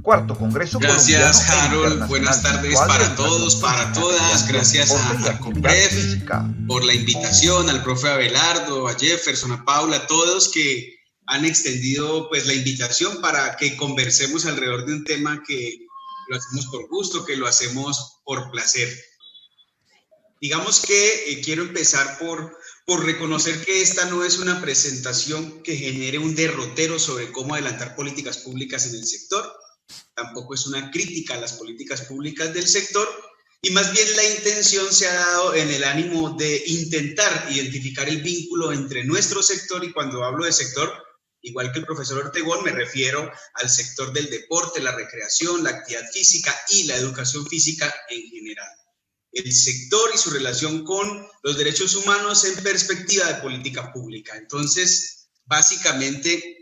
Cuarto Congreso Gracias, Colombiano Harold. Buenas tardes para todos, para todas. Gracias a Compref por la invitación, al profe Abelardo, a Jefferson, a Paula, a todos que han extendido pues la invitación para que conversemos alrededor de un tema que lo hacemos por gusto, que lo hacemos por placer. Digamos que quiero empezar por reconocer que esta no es una presentación que genere un derrotero sobre cómo adelantar políticas públicas en el sector. Tampoco es una crítica a las políticas públicas del sector, y más bien la intención se ha dado en el ánimo de intentar identificar el vínculo entre nuestro sector, y cuando hablo de sector, igual que el profesor Ortegón, me refiero al sector del deporte, la recreación, la actividad física y la educación física en general. El sector y su relación con los derechos humanos en perspectiva de política pública. Entonces, básicamente,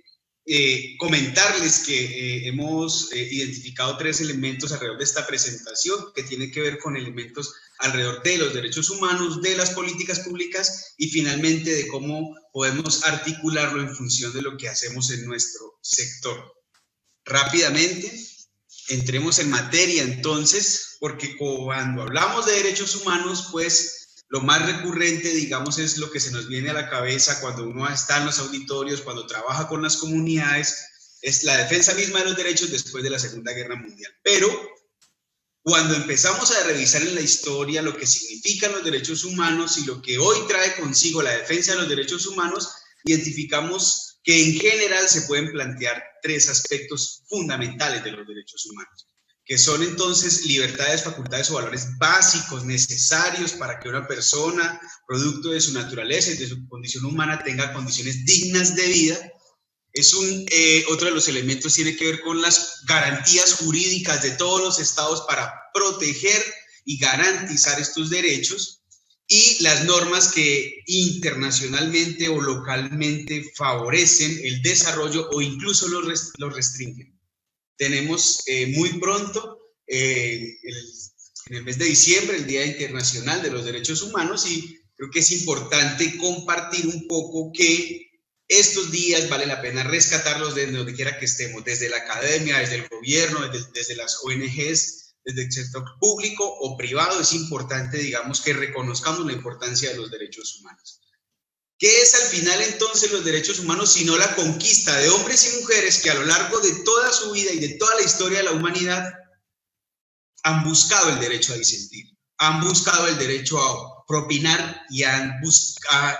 comentarles que hemos identificado 3 elementos alrededor de esta presentación que tienen que ver con elementos alrededor de los derechos humanos, de las políticas públicas y finalmente de cómo podemos articularlo en función de lo que hacemos en nuestro sector. Rápidamente, entremos en materia entonces, porque cuando hablamos de derechos humanos, pues lo más recurrente, digamos, es lo que se nos viene a la cabeza cuando uno está en los auditorios, cuando trabaja con las comunidades, es la defensa misma de los derechos después de la Segunda Guerra Mundial. Pero cuando empezamos a revisar en la historia lo que significan los derechos humanos y lo que hoy trae consigo la defensa de los derechos humanos, identificamos que en general se pueden plantear 3 aspectos fundamentales de los derechos humanos, que son entonces libertades, facultades o valores básicos necesarios para que una persona, producto de su naturaleza y de su condición humana, tenga condiciones dignas de vida. Otro de los elementos tiene que ver con las garantías jurídicas de todos los estados para proteger y garantizar estos derechos, y las normas que internacionalmente o localmente favorecen el desarrollo o incluso los restringen. Tenemos muy pronto, en el mes de diciembre, el Día Internacional de los Derechos Humanos, y creo que es importante compartir un poco que estos días vale la pena rescatarlos desde donde quiera que estemos, desde la academia, desde el gobierno, desde las ONGs, desde el sector público o privado. Es importante, digamos, que reconozcamos la importancia de los derechos humanos. ¿Qué es al final entonces los derechos humanos sino la conquista de hombres y mujeres que a lo largo de toda su vida y de toda la historia de la humanidad han buscado el derecho a disentir, han buscado el derecho a opinar y han buscado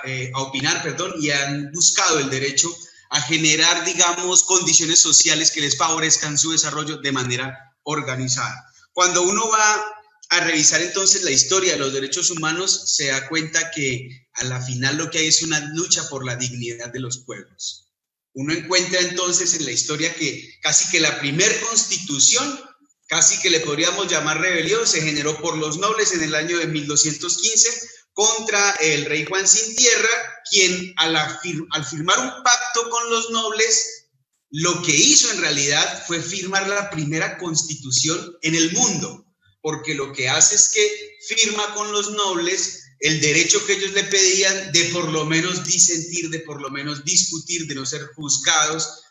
el derecho a generar, digamos, condiciones sociales que les favorezcan su desarrollo de manera organizada? Cuando uno va a revisar entonces la historia de los derechos humanos, se da cuenta que a la final lo que hay es una lucha por la dignidad de los pueblos. Uno encuentra entonces en la historia que casi que la primer constitución, casi que le podríamos llamar rebelión, se generó por los nobles en el año de 1215 contra el rey Juan Sin Tierra, quien al firmar un pacto con los nobles, lo que hizo en realidad fue firmar la primera constitución en el mundo, porque lo que hace es que firma con los nobles el derecho que ellos le pedían de por lo menos disentir, de por lo menos discutir, de no ser juzgados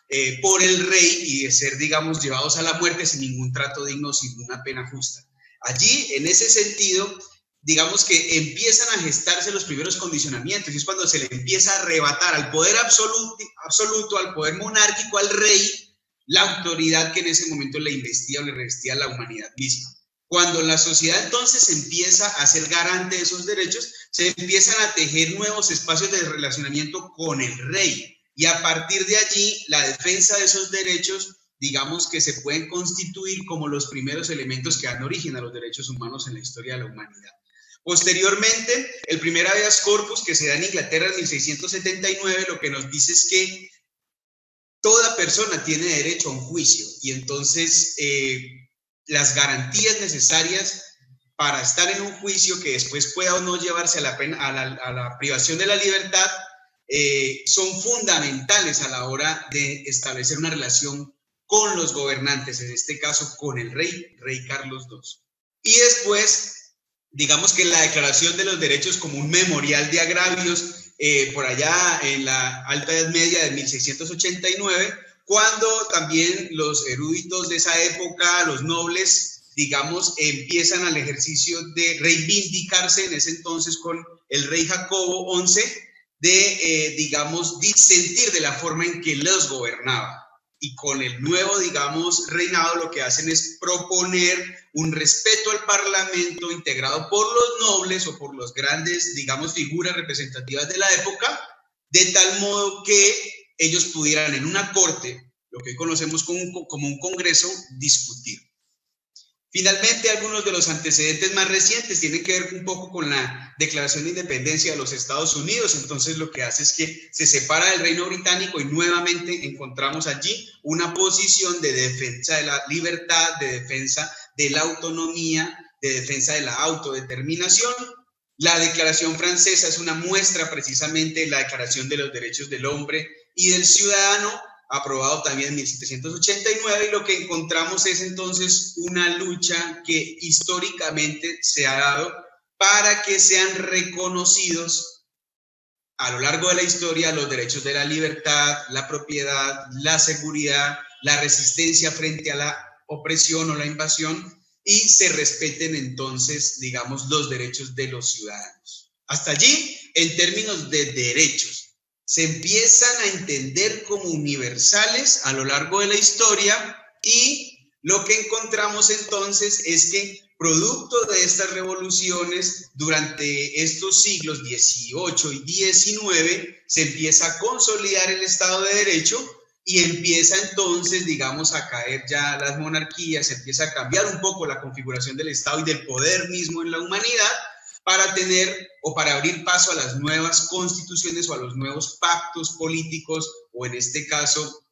por el rey y de ser, digamos, llevados a la muerte sin ningún trato digno, sin una pena justa. Allí, en ese sentido, digamos que empiezan a gestarse los primeros condicionamientos, y es cuando se le empieza a arrebatar al poder absoluto, al poder monárquico, al rey, la autoridad que en ese momento le investiga o le revestía a la humanidad misma. Cuando la sociedad entonces empieza a ser garante de esos derechos, se empiezan a tejer nuevos espacios de relacionamiento con el rey, y a partir de allí la defensa de esos derechos, digamos que se pueden constituir como los primeros elementos que dan origen a los derechos humanos en la historia de la humanidad. Posteriormente, el primer habeas corpus que se da en Inglaterra en 1679, lo que nos dice es que toda persona tiene derecho a un juicio, y entonces las garantías necesarias para estar en un juicio que después pueda o no llevarse a la privación de la libertad son fundamentales a la hora de establecer una relación con los gobernantes, en este caso con el rey Carlos II. Y después, digamos que la Declaración de los Derechos como un memorial de agravios, por allá en la Alta Edad Media de 1689, cuando también los eruditos de esa época, los nobles, digamos, empiezan al ejercicio de reivindicarse en ese entonces con el rey Jacobo XI, de, digamos, disentir de la forma en que los gobernaba. Y con el nuevo, digamos, reinado lo que hacen es proponer un respeto al parlamento integrado por los nobles o por los grandes, digamos, figuras representativas de la época, de tal modo que ellos pudieran en una corte, lo que hoy conocemos como un congreso, discutir. Finalmente, algunos de los antecedentes más recientes tienen que ver un poco con la Declaración de Independencia de los Estados Unidos. Entonces, lo que hace es que se separa del Reino Británico y nuevamente encontramos allí una posición de defensa de la libertad, de defensa de la autonomía, de defensa de la autodeterminación. La Declaración Francesa es una muestra precisamente de la Declaración de los Derechos del Hombre y del Ciudadano, aprobado también en 1789, y lo que encontramos es entonces una lucha que históricamente se ha dado para que sean reconocidos a lo largo de la historia los derechos de la libertad, la propiedad, la seguridad, la resistencia frente a la opresión o la invasión, y se respeten entonces, digamos, los derechos de los ciudadanos. Hasta allí, en términos de derechos, se empiezan a entender como universales a lo largo de la historia, y lo que encontramos entonces es que producto de estas revoluciones durante estos siglos XVIII y XIX se empieza a consolidar el Estado de Derecho y empieza entonces, digamos, a caer ya las monarquías, se empieza a cambiar un poco la configuración del Estado y del poder mismo en la humanidad, para tener o para abrir paso a las nuevas constituciones o a los nuevos pactos políticos, o en este caso,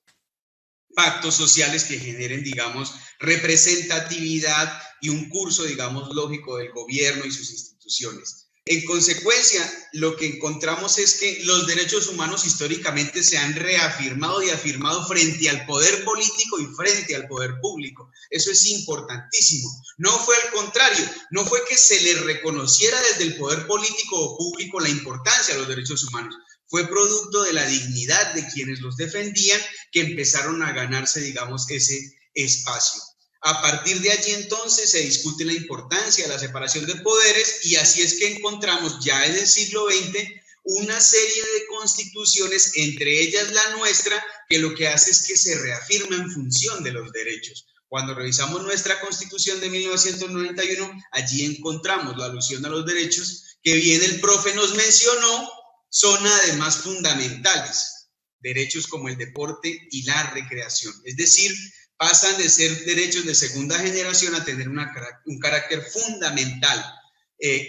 pactos sociales que generen, digamos, representatividad y un curso, digamos, lógico del gobierno y sus instituciones. En consecuencia, lo que encontramos es que los derechos humanos históricamente se han reafirmado y afirmado frente al poder político y frente al poder público. Eso es importantísimo. No fue al contrario, no fue que se les reconociera desde el poder político o público la importancia de los derechos humanos. Fue producto de la dignidad de quienes los defendían que empezaron a ganarse, digamos, ese espacio. A partir de allí entonces se discute la importancia de la separación de poderes, y así es que encontramos ya en el siglo XX una serie de constituciones, entre ellas la nuestra, que lo que hace es que se reafirma en función de los derechos. Cuando revisamos nuestra Constitución de 1991, allí encontramos la alusión a los derechos que bien el profe nos mencionó, son además fundamentales. Derechos como el deporte y la recreación, es decir, pasan de ser derechos de segunda generación a tener un carácter fundamental,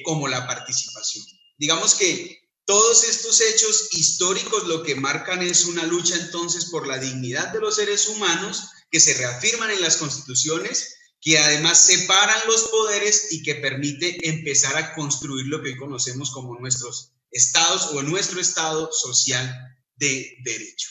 como la participación. Digamos que todos estos hechos históricos lo que marcan es una lucha entonces por la dignidad de los seres humanos, que se reafirman en las constituciones, que además separan los poderes y que permite empezar a construir lo que hoy conocemos como nuestros estados o nuestro estado social de derecho.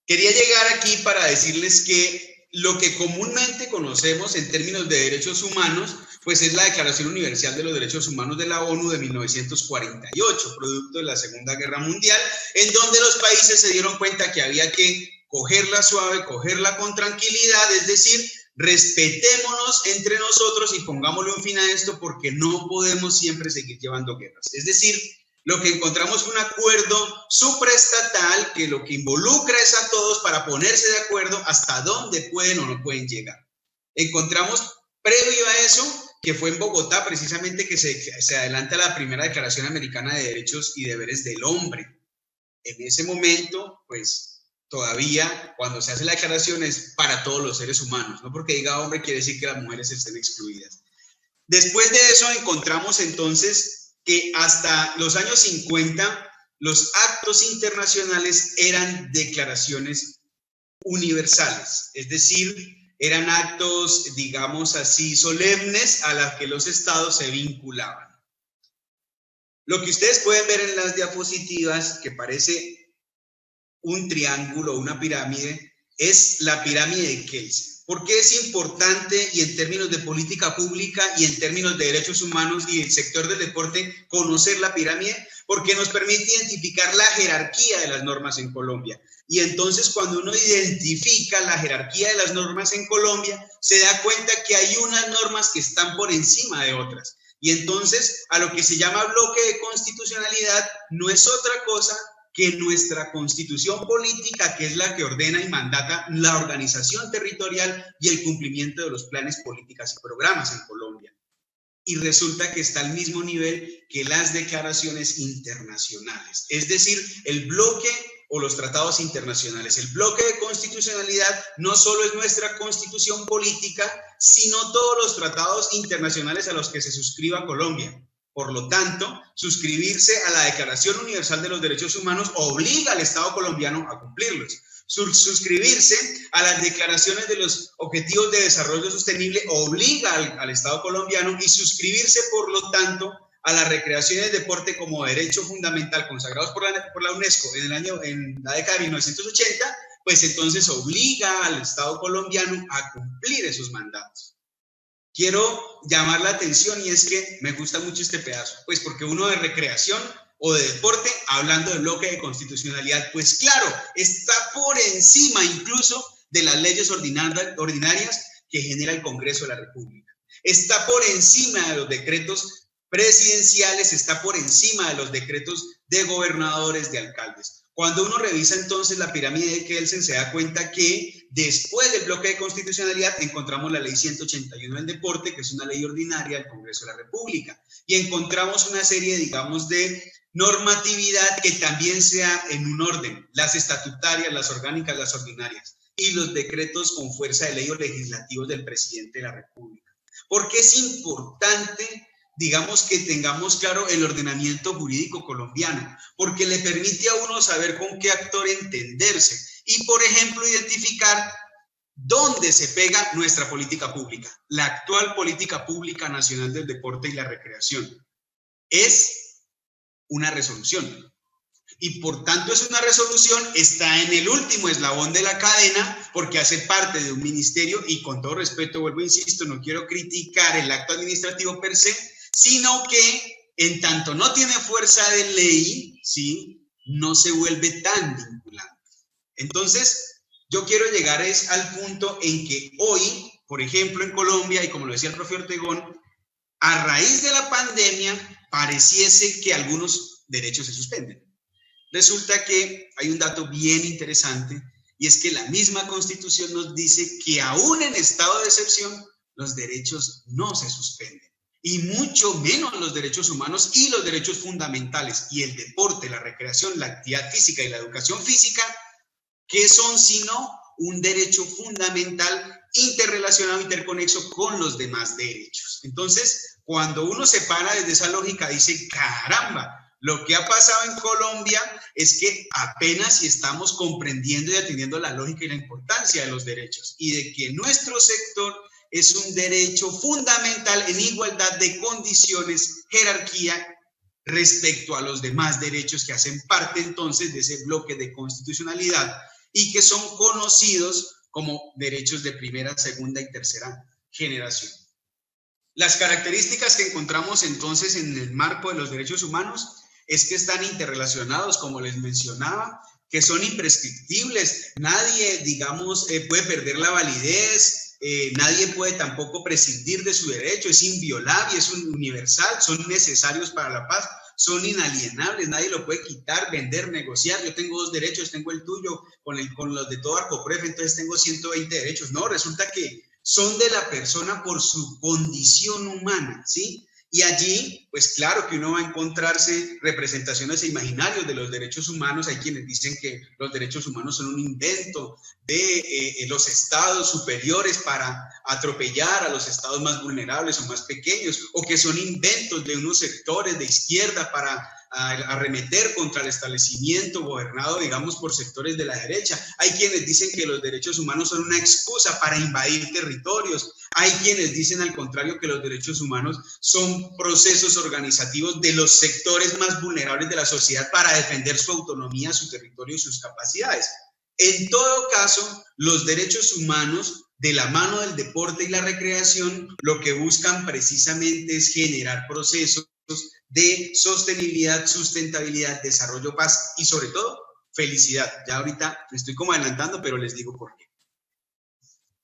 Quería llegar aquí para decirles que lo que comúnmente conocemos en términos de derechos humanos, pues es la Declaración Universal de los Derechos Humanos de la ONU de 1948, producto de la Segunda Guerra Mundial, en donde los países se dieron cuenta que había que cogerla suave, cogerla con tranquilidad, es decir, respetémonos entre nosotros y pongámosle un fin a esto, porque no podemos siempre seguir llevando guerras. Es decir, lo que encontramos es un acuerdo supraestatal que lo que involucra es a todos para ponerse de acuerdo hasta dónde pueden o no pueden llegar. Encontramos previo a eso, que fue en Bogotá precisamente, que se adelanta la primera Declaración Americana de Derechos y Deberes del Hombre. En ese momento, pues todavía cuando se hace la declaración es para todos los seres humanos, no porque diga hombre quiere decir que las mujeres estén excluidas. Después de eso encontramos entonces que hasta los años 50 los actos internacionales eran declaraciones universales, es decir, eran actos, digamos así, solemnes a los que los estados se vinculaban. Lo que ustedes pueden ver en las diapositivas, que parece un triángulo, una pirámide, es la pirámide de Kelsen. ¿Por qué es importante, y en términos de política pública y en términos de derechos humanos y el sector del deporte, conocer la pirámide? Porque nos permite identificar la jerarquía de las normas en Colombia. Y entonces cuando uno identifica la jerarquía de las normas en Colombia, se da cuenta que hay unas normas que están por encima de otras. Y entonces a lo que se llama bloque de constitucionalidad no es otra cosa que nuestra constitución política, que es la que ordena y mandata la organización territorial y el cumplimiento de los planes, políticas y programas en Colombia. Y resulta que está al mismo nivel que las declaraciones internacionales, es decir, el bloque o los tratados internacionales. El bloque de constitucionalidad no solo es nuestra constitución política, sino todos los tratados internacionales a los que se suscriba Colombia. Por lo tanto, suscribirse a la Declaración Universal de los Derechos Humanos obliga al Estado colombiano a cumplirlos. Suscribirse a las declaraciones de los Objetivos de Desarrollo Sostenible obliga al Estado colombiano, y suscribirse, por lo tanto, a la recreación y el deporte como derecho fundamental consagrados por la UNESCO en la década de 1980, pues entonces obliga al Estado colombiano a cumplir esos mandatos. Quiero llamar la atención, y es que me gusta mucho este pedazo, pues porque uno de recreación o de deporte, hablando del bloque de constitucionalidad, pues claro, está por encima incluso de las leyes ordinarias que genera el Congreso de la República. Está por encima de los decretos presidenciales, está por encima de los decretos de gobernadores, de alcaldes. Cuando uno revisa entonces la pirámide de Kelsen, se da cuenta que después del bloque de constitucionalidad encontramos la ley 181 del deporte, que es una ley ordinaria del Congreso de la República, y encontramos una serie, digamos, de normatividad que también sea en un orden, las estatutarias, las orgánicas, las ordinarias, y los decretos con fuerza de ley o legislativos del presidente de la República. Porque es importante, digamos, que tengamos claro el ordenamiento jurídico colombiano, porque le permite a uno saber con qué actor entenderse y, por ejemplo, identificar dónde se pega nuestra política pública. La actual política pública nacional del deporte y la recreación es una resolución, y por tanto es una resolución, está en el último eslabón de la cadena, porque hace parte de un ministerio, y con todo respeto, vuelvo e insisto, no quiero criticar el acto administrativo per se, sino que en tanto no tiene fuerza de ley, ¿sí?, no se vuelve tan vinculante. Entonces, yo quiero llegar al punto en que hoy, por ejemplo, en Colombia, y como lo decía el profe Ortegón, a raíz de la pandemia, pareciese que algunos derechos se suspenden. Resulta que hay un dato bien interesante, y es que la misma Constitución nos dice que aún en estado de excepción, los derechos no se suspenden, y mucho menos los derechos humanos y los derechos fundamentales, y el deporte, la recreación, la actividad física y la educación física, que son sino un derecho fundamental interrelacionado, interconexo con los demás derechos. Entonces, cuando uno se para desde esa lógica, dice, caramba, lo que ha pasado en Colombia es que apenas si estamos comprendiendo y atendiendo la lógica y la importancia de los derechos, y de que nuestro sector es un derecho fundamental en igualdad de condiciones, jerarquía, respecto a los demás derechos que hacen parte entonces de ese bloque de constitucionalidad y que son conocidos como derechos de primera, segunda y tercera generación. Las características que encontramos entonces en el marco de los derechos humanos es que están interrelacionados, como les mencionaba, que son imprescriptibles. Nadie, digamos, puede perder la validez, nadie puede tampoco prescindir de su derecho, es inviolable, es universal, son necesarios para la paz, son inalienables, nadie lo puede quitar, vender, negociar. Yo tengo 2 derechos, tengo el tuyo con los de todo Arcopref, entonces tengo 120 derechos. No, resulta que son de la persona por su condición humana, ¿sí? Y allí, pues claro que uno va a encontrarse representaciones e imaginarios de los derechos humanos. Hay quienes dicen que los derechos humanos son un invento de los estados superiores para atropellar a los estados más vulnerables o más pequeños, o que son inventos de unos sectores de izquierda para arremeter contra el establecimiento gobernado, digamos, por sectores de la derecha. Hay quienes dicen que los derechos humanos son una excusa para invadir territorios. Hay quienes dicen al contrario, que los derechos humanos son procesos organizativos de los sectores más vulnerables de la sociedad para defender su autonomía, su territorio y sus capacidades. En todo caso, los derechos humanos, de la mano del deporte y la recreación, lo que buscan precisamente es generar procesos de sostenibilidad, sustentabilidad, desarrollo, paz y sobre todo felicidad. Ya ahorita me estoy como adelantando, pero les digo por qué.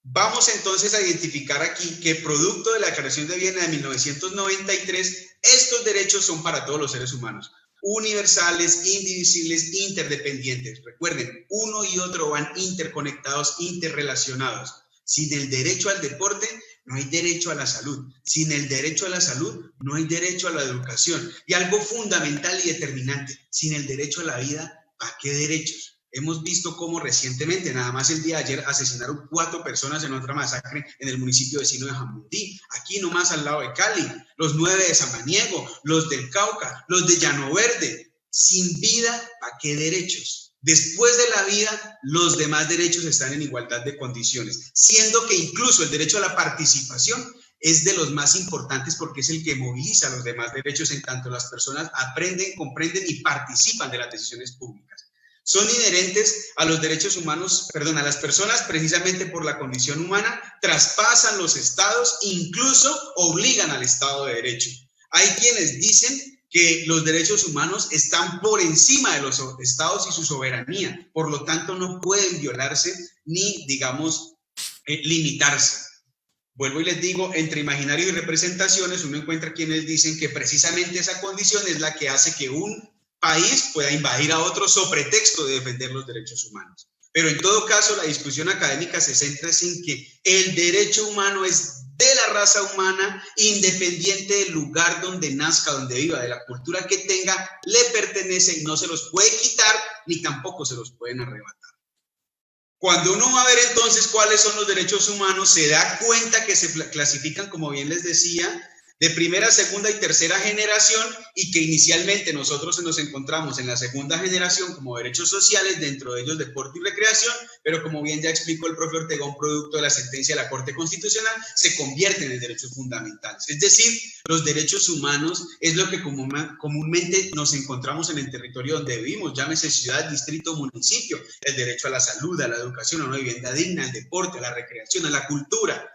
Vamos entonces a identificar aquí que producto de la Declaración de Viena de 1993, estos derechos son para todos los seres humanos, universales, indivisibles, interdependientes. Recuerden, uno y otro van interconectados, interrelacionados. Sin el derecho al deporte, no hay derecho a la salud. Sin el derecho a la salud, no hay derecho a la educación. Y algo fundamental y determinante, sin el derecho a la vida, ¿para qué derechos? Hemos visto cómo recientemente, nada más el día de ayer, asesinaron 4 personas en otra masacre en el municipio vecino de Jamundí, aquí nomás al lado de Cali, los 9 de Samaniego, los del Cauca, los de Llano Verde. Sin vida, ¿para qué derechos? Después de la vida, los demás derechos están en igualdad de condiciones, siendo que incluso el derecho a la participación es de los más importantes porque es el que moviliza los demás derechos en tanto las personas aprenden, comprenden y participan de las decisiones públicas. Son inherentes a los derechos humanos, a las personas precisamente por la condición humana, traspasan los estados, incluso obligan al Estado de Derecho. Hay quienes dicen que los derechos humanos están por encima de los estados y su soberanía, por lo tanto no pueden violarse ni, digamos, limitarse. Vuelvo y les digo, entre imaginario y representaciones, uno encuentra quienes dicen que precisamente esa condición es la que hace que un país pueda invadir a otro sobre pretexto de defender los derechos humanos. Pero en todo caso, la discusión académica se centra en que el derecho humano es de la raza humana, independiente del lugar donde nazca, donde viva, de la cultura que tenga, le pertenece y no se los puede quitar ni tampoco se los pueden arrebatar. Cuando uno va a ver entonces cuáles son los derechos humanos, se da cuenta que se clasifican, como bien les decía, de primera, segunda y tercera generación, y que inicialmente nosotros nos encontramos en la segunda generación como derechos sociales, dentro de ellos deporte y recreación, pero como bien ya explicó el profe Ortegón, producto de la sentencia de la Corte Constitucional, se convierten en derechos fundamentales. Es decir, los derechos humanos es lo que comúnmente nos encontramos en el territorio donde vivimos, llámese ciudad, distrito, municipio, el derecho a la salud, a la educación, a una vivienda digna, al deporte, a la recreación, a la cultura,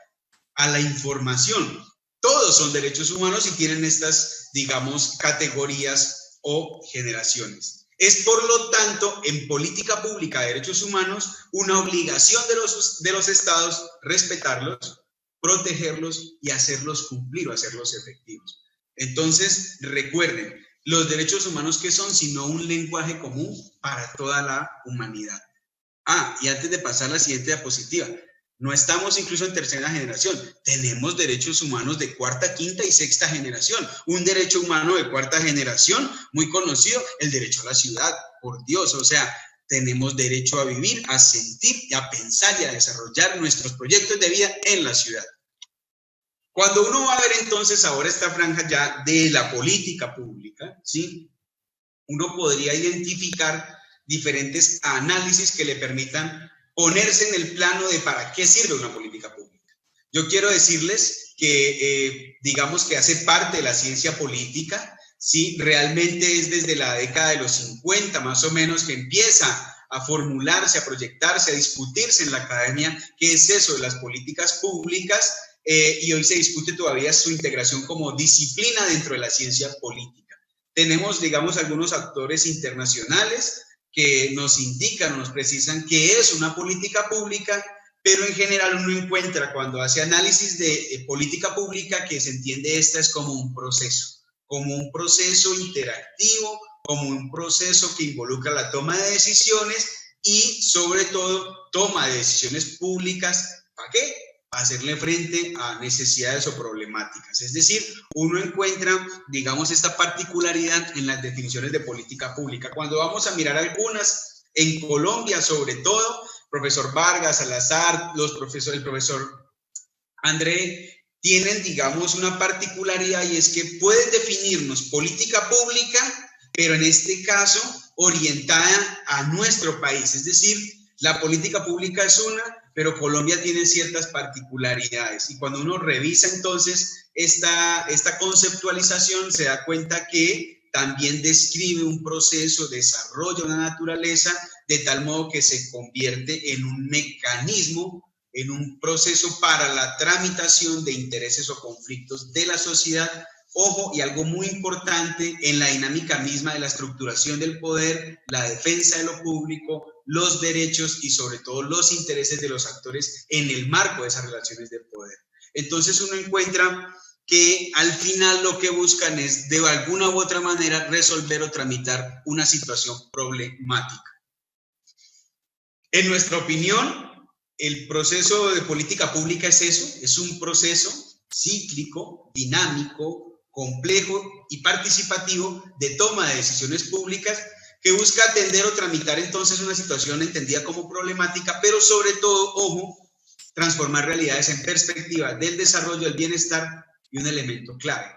a la información. Todos son derechos humanos y tienen estas, digamos, categorías o generaciones. Es, por lo tanto, en política pública de derechos humanos, una obligación de los estados respetarlos, protegerlos y hacerlos cumplir o hacerlos efectivos. Entonces, recuerden, los derechos humanos, ¿qué son? Sino un lenguaje común para toda la humanidad. Y antes de pasar a la siguiente diapositiva, no estamos incluso en tercera generación, tenemos derechos humanos de cuarta, quinta y sexta generación. Un derecho humano de cuarta generación, muy conocido, el derecho a la ciudad, por Dios, o sea, tenemos derecho a vivir, a sentir, a pensar y a desarrollar nuestros proyectos de vida en la ciudad. Cuando uno va a ver entonces ahora esta franja ya de la política pública, ¿sí? Uno podría identificar diferentes análisis que le permitan ponerse en el plano de para qué sirve una política pública. Yo quiero decirles que, digamos que hace parte de la ciencia política, ¿sí? Realmente es desde la década de los 50 más o menos que empieza a formularse, a proyectarse, a discutirse en la academia qué es eso de las políticas públicas, y hoy se discute todavía su integración como disciplina dentro de la ciencia política. Tenemos, digamos, algunos actores internacionales que nos indican, nos precisan qué es una política pública, pero en general uno encuentra cuando hace análisis de política pública que se entiende esta es como un proceso interactivo, como un proceso que involucra la toma de decisiones y sobre todo toma de decisiones públicas, ¿para qué? Para hacerle frente a necesidades o problemáticas. Es decir, uno encuentra, digamos, esta particularidad en las definiciones de política pública. Cuando vamos a mirar algunas, en Colombia sobre todo, profesor Vargas, Salazar, el profesor André, tienen, digamos, una particularidad y es que pueden definirnos política pública, pero en este caso orientada a nuestro país. Es decir, la política pública es una, pero Colombia tiene ciertas particularidades. Y cuando uno revisa entonces esta conceptualización, se da cuenta que también describe un proceso de desarrollo de la naturaleza, de tal modo que se convierte en un mecanismo, en un proceso para la tramitación de intereses o conflictos de la sociedad Ojo, y algo muy importante en la dinámica misma de la estructuración del poder, la defensa de lo público, los derechos y sobre todo los intereses de los actores en el marco de esas relaciones de poder. Entonces uno encuentra que al final lo que buscan es de alguna u otra manera resolver o tramitar una situación problemática. En nuestra opinión, el proceso de política pública es eso, es un proceso cíclico, dinámico, complejo y participativo de toma de decisiones públicas que busca atender o tramitar entonces una situación entendida como problemática, pero sobre todo, ojo, transformar realidades en perspectiva del desarrollo, del bienestar y un elemento clave.